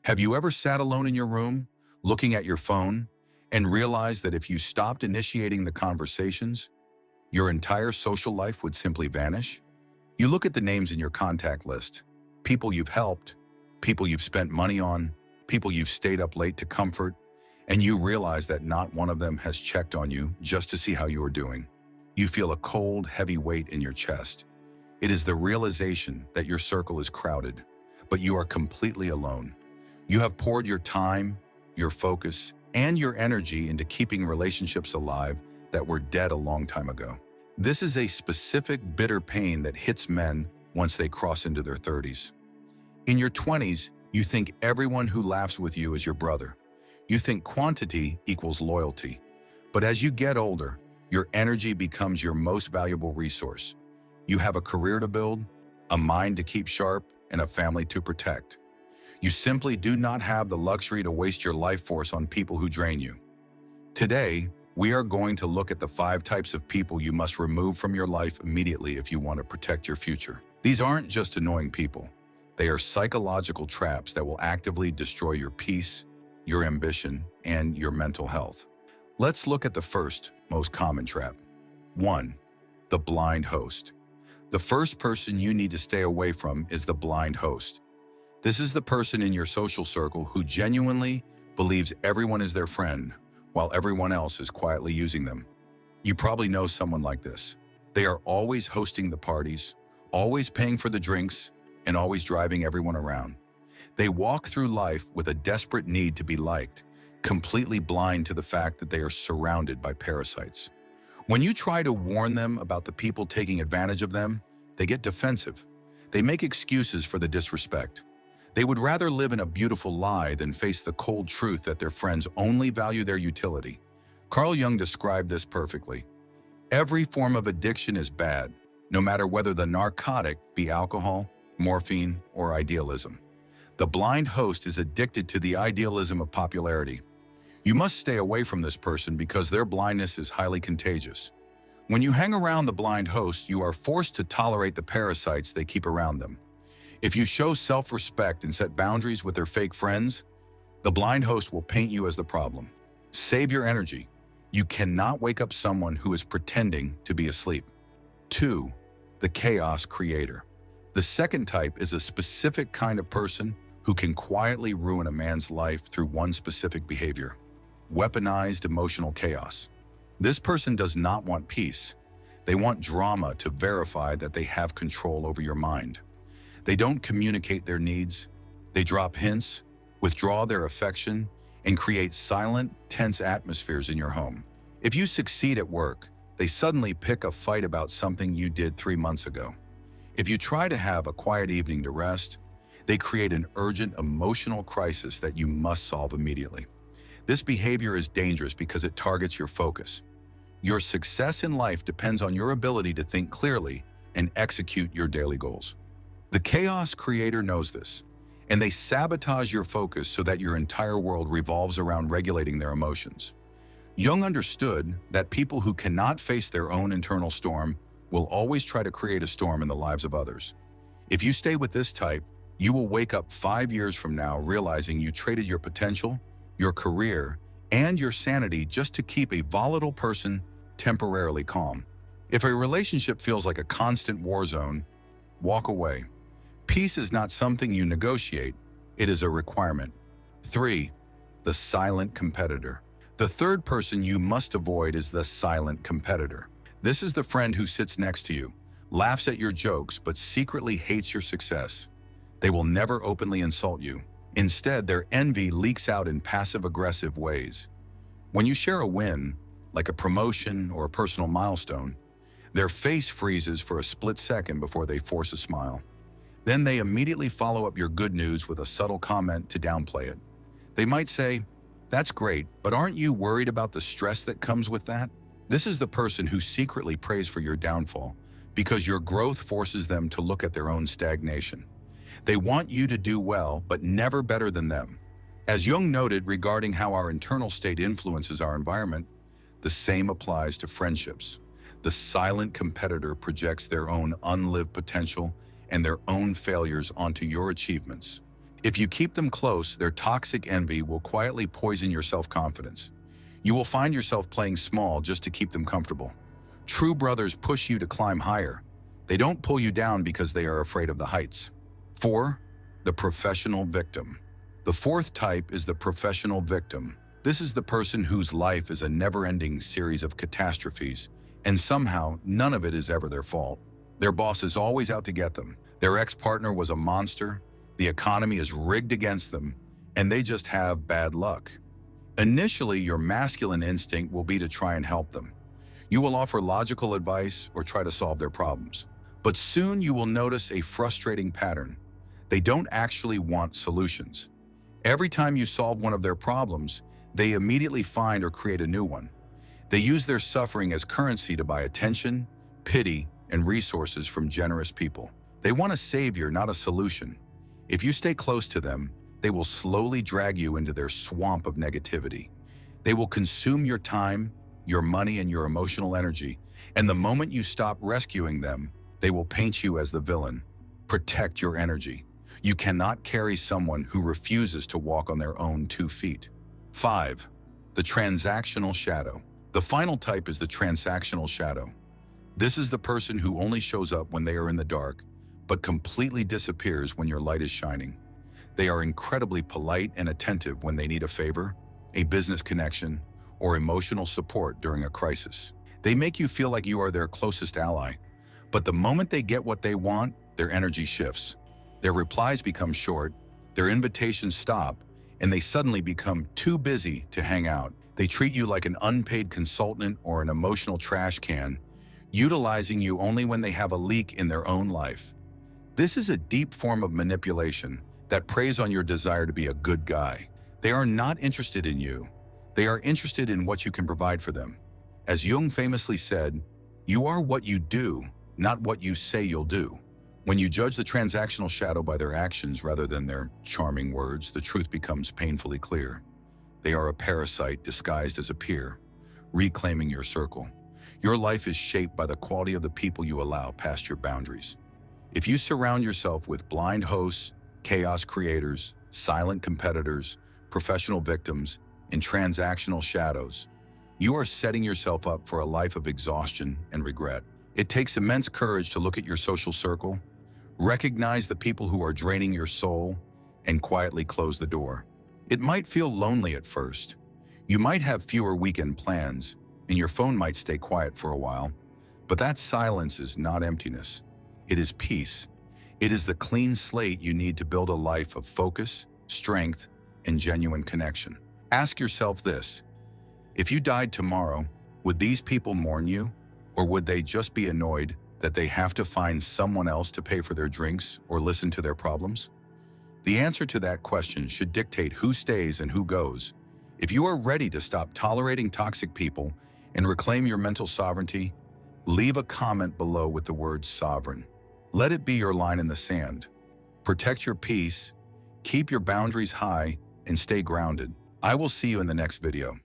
Have you ever sat alone in your room, looking at your phone, and realized that if you stopped initiating the conversations, your entire social life would simply vanish? You look at the names in your contact list, people you've helped, people you've spent money on, people you've stayed up late to comfort, and you realize that not one of them has checked on you just to see how you are doing. You feel a cold, heavy weight in your chest. It is the realization that your circle is crowded, but you are completely alone. You have poured your time, your focus, and your energy into keeping relationships alive that were dead a long time ago. This is a specific bitter pain that hits men once they cross into their 30s. In your 20s, you think everyone who laughs with you is your brother. You think quantity equals loyalty. But as you get older, your energy becomes your most valuable resource. You have a career to build, a mind to keep sharp, and a family to protect. You simply do not have the luxury to waste your life force on people who drain you. Today, we are going to look at the 5 types of people you must remove from your life immediately if you want to protect your future. These aren't just annoying people. They are psychological traps that will actively destroy your peace, your ambition, and your mental health. Let's look at the first, most common trap. 1. The blind host. The first person you need to stay away from is the blind host. This is the person in your social circle who genuinely believes everyone is their friend, while everyone else is quietly using them. You probably know someone like this. They are always hosting the parties, always paying for the drinks, and always driving everyone around. They walk through life with a desperate need to be liked, completely blind to the fact that they are surrounded by parasites. When you try to warn them about the people taking advantage of them, they get defensive. They make excuses for the disrespect. They would rather live in a beautiful lie than face the cold truth that their friends only value their utility. Carl Jung described this perfectly. Every form of addiction is bad, no matter whether the narcotic be alcohol, morphine, or idealism. The blind host is addicted to the idealism of popularity. You must stay away from this person because their blindness is highly contagious. When you hang around the blind host, you are forced to tolerate the parasites they keep around them. If you show self-respect and set boundaries with their fake friends, the blind host will paint you as the problem. Save your energy. You cannot wake up someone who is pretending to be asleep. 2. The chaos creator. The second type is a specific kind of person who can quietly ruin a man's life through one specific behavior: weaponized emotional chaos. This person does not want peace. They want drama to verify that they have control over your mind. They don't communicate their needs. They drop hints, withdraw their affection, and create silent, tense atmospheres in your home. If you succeed at work, they suddenly pick a fight about something you did 3 months ago. If you try to have a quiet evening to rest, they create an urgent emotional crisis that you must solve immediately. This behavior is dangerous because it targets your focus. Your success in life depends on your ability to think clearly and execute your daily goals. The chaos creator knows this, and they sabotage your focus so that your entire world revolves around regulating their emotions. Jung understood that people who cannot face their own internal storm will always try to create a storm in the lives of others. If you stay with this type, you will wake up 5 years from now realizing you traded your potential, your career, and your sanity just to keep a volatile person temporarily calm. If a relationship feels like a constant war zone, walk away. Peace is not something you negotiate, it is a requirement. 3. The silent competitor. The third person you must avoid is the silent competitor. This is the friend who sits next to you, laughs at your jokes, but secretly hates your success. They will never openly insult you. Instead, their envy leaks out in passive-aggressive ways. When you share a win, like a promotion or a personal milestone, their face freezes for a split second before they force a smile. Then they immediately follow up your good news with a subtle comment to downplay it. They might say, "That's great, but aren't you worried about the stress that comes with that?" This is the person who secretly prays for your downfall because your growth forces them to look at their own stagnation. They want you to do well, but never better than them. As Jung noted regarding how our internal state influences our environment, the same applies to friendships. The silent competitor projects their own unlived potential and their own failures onto your achievements. If you keep them close, their toxic envy will quietly poison your self-confidence. You will find yourself playing small just to keep them comfortable. True brothers push you to climb higher. They don't pull you down because they are afraid of the heights. 4. The professional victim. The fourth type is the professional victim. This is the person whose life is a never-ending series of catastrophes, and somehow none of it is ever their fault. Their boss is always out to get them. Their ex-partner was a monster. The economy is rigged against them, and they just have bad luck. Initially, your masculine instinct will be to try and help them. You will offer logical advice or try to solve their problems. But soon you will notice a frustrating pattern. They don't actually want solutions. Every time you solve one of their problems, they immediately find or create a new one. They use their suffering as currency to buy attention, pity, and resources from generous people. They want a savior, not a solution. If you stay close to them, they will slowly drag you into their swamp of negativity. They will consume your time, your money, and your emotional energy, and the moment you stop rescuing them, they will paint you as the villain. Protect your energy. You cannot carry someone who refuses to walk on their own 2 feet. 5. The transactional shadow. The final type is the transactional shadow. This is the person who only shows up when they are in the dark, but completely disappears when your light is shining. They are incredibly polite and attentive when they need a favor, a business connection, or emotional support during a crisis. They make you feel like you are their closest ally, but the moment they get what they want, their energy shifts. Their replies become short, their invitations stop, and they suddenly become too busy to hang out. They treat you like an unpaid consultant or an emotional trash can, utilizing you only when they have a leak in their own life. This is a deep form of manipulation that preys on your desire to be a good guy. They are not interested in you. They are interested in what you can provide for them. As Jung famously said, "You are what you do, not what you say you'll do." When you judge the transactional shadow by their actions rather than their charming words, the truth becomes painfully clear. They are a parasite disguised as a peer, reclaiming your circle. Your life is shaped by the quality of the people you allow past your boundaries. If you surround yourself with blind hosts, chaos creators, silent competitors, professional victims, and transactional shadows, you are setting yourself up for a life of exhaustion and regret. It takes immense courage to look at your social circle, recognize the people who are draining your soul, and quietly close the door. It might feel lonely at first. You might have fewer weekend plans, and your phone might stay quiet for a while, but that silence is not emptiness. It is peace. It is the clean slate you need to build a life of focus, strength, and genuine connection. Ask yourself this: if you died tomorrow, would these people mourn you, or would they just be annoyed that they have to find someone else to pay for their drinks or listen to their problems? The answer to that question should dictate who stays and who goes. If you are ready to stop tolerating toxic people and reclaim your mental sovereignty, leave a comment below with the word sovereign. Let it be your line in the sand. Protect your peace, keep your boundaries high, and stay grounded. I will see you in the next video.